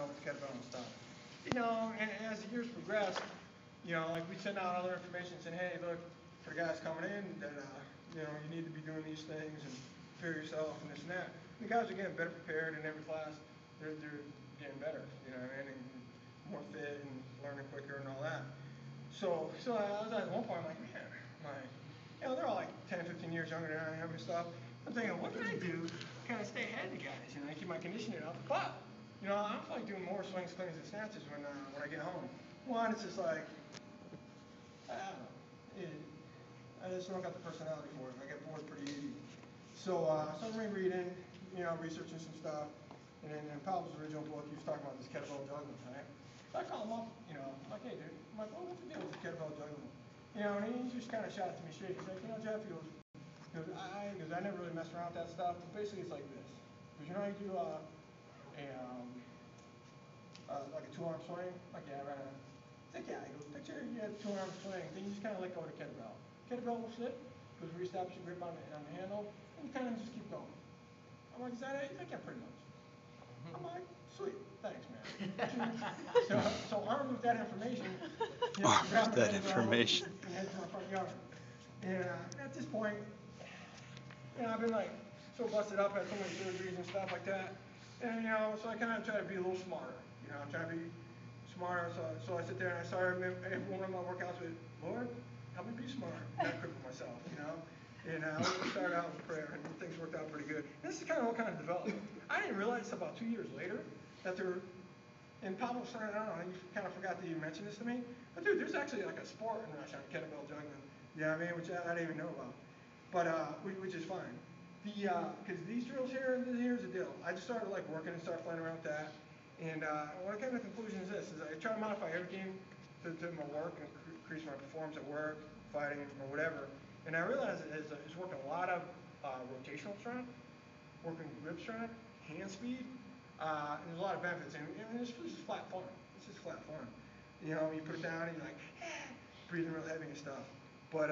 with the kettlebell and stuff. And as the years progressed, like we send out other information saying, hey, look, for the guys coming in, that you need to be doing these things and prepare yourself and this and that. And the guys are getting better prepared in every class. They're getting better, and more fit and learning quicker and all that. So I was at one point, I'm like, man, they're all like 10, 15 years younger than I am and stuff. I'm thinking, what can I do to kind of stay ahead of the guys? Keep my conditioning up. But, I feel like doing more swings, cleans, and snatches when I get home. One, it's just like, I don't know. I just don't got the personality for it. I get bored pretty easy. So I'm rereading, researching some stuff. And then in Powell's original book, he was talking about this kettlebell juggling, right? So I call him up, I'm like, hey, dude. I'm like, well, what's the deal with the kettlebell juggling? And he just kind of shot it to me straight. He's like, Jeff, he goes, I never really messed around with that stuff, but basically it's like this. Because you do like a two-arm swing, like, yeah, right on. It's like, yeah, he goes, picture you had a two-arm swing, then you just kind of let go of the kettlebell. Kettlebell will slip, because we establish a grip on the handle, and you kind of just keep going. I'm like, is that it? He's like, yeah, pretty much. I'm like, sweet, thanks, man. so armed with that information, armed with that information, and head to my front yard. And at this point, I've been like so busted up, had so many surgeries and stuff like that. And so I kind of try to be a little smarter. I'm trying to be smarter. So I sit there and I started one of my workouts with, Lord, help me be smart, not cripple myself. And I started out with prayer, and things worked out pretty good. And this is kind of what kind of developed. I didn't realize about 2 years later that and Pablo started, I don't know, you kind of forgot that you mentioned this to me, but dude, there's actually like a sport in Russia on kettlebell juggling, which I didn't even know about, but which is fine. Because these drills here's the deal. I just started like working and started playing around with that, and what I came to the conclusion is this: I try to modify everything to my work and increase my performance at work, fighting, or whatever. And I realized it's working a lot of rotational strength, working grip strength, hand speed. And there's a lot of benefits, and it's just flat fun. It's just flat fun. You put it down and you're like, breathing real heavy and stuff. But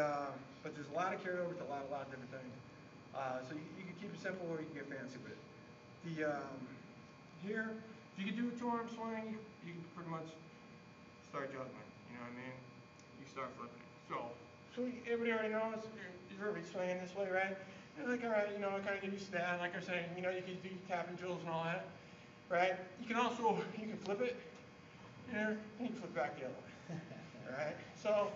there's a lot of carryover to a lot of different things. So you can keep it simple or you can get fancy with it. Here, if you can do a two-arm swing, you can pretty much start juggling. You know what I mean? You start flipping. So everybody already knows you're already swinging this way, right? You're like, all right, I kind of get used to that. Like I was saying, you can do tapping drills and all that. Right? You can flip it here, and you can flip back the other way. Right? So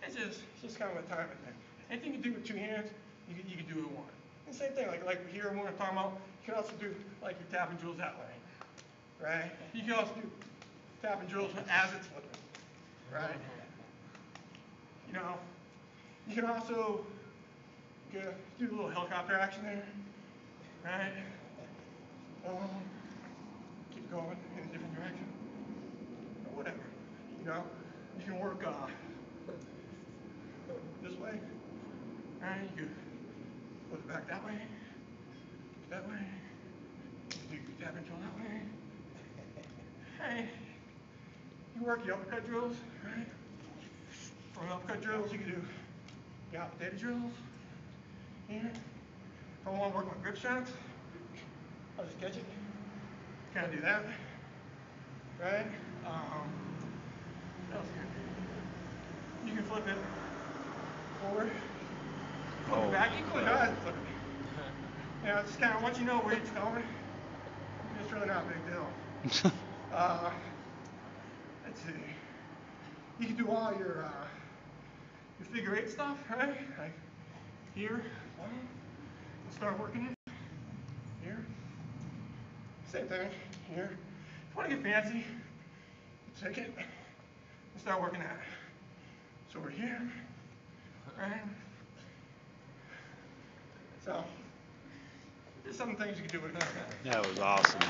it's just kind of a timing thing. Anything you do with two hands, you can do with one. And same thing, like here when we're talking about, you can also do like your tapping drills that way. Right? You can also do tapping drills as it's flipping. Right? You can also do a little helicopter action there. Right? Keep going in a different direction, or whatever. You can work this way, and you can flip it back that way, you can do your tapping drill that way. Hey, you work your uppercut drills, right? From uppercut drills, you can do the opposite drills. Here, if I want to work my grip strength, I'll just catch it. Kind of do that, right? What else here? You can flip it forward, flip it back. You can flip it and flip it. It's kind of once you know where it's going, it's really not a big deal. Let's see. You can do all your figure eight stuff, right? Like here, and start working it. Here. Same thing here. If you want to get fancy, take it and start working at it. So we're here, right? So there's some things you can do with that. That was awesome.